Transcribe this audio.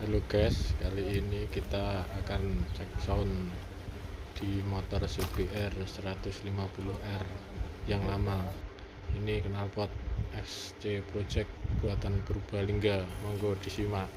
Halo guys, kali ini kita akan cek sound di motor CBR 150R yang lama. Ini knalpot XC Project buatan Purbalingga. Monggo disimak.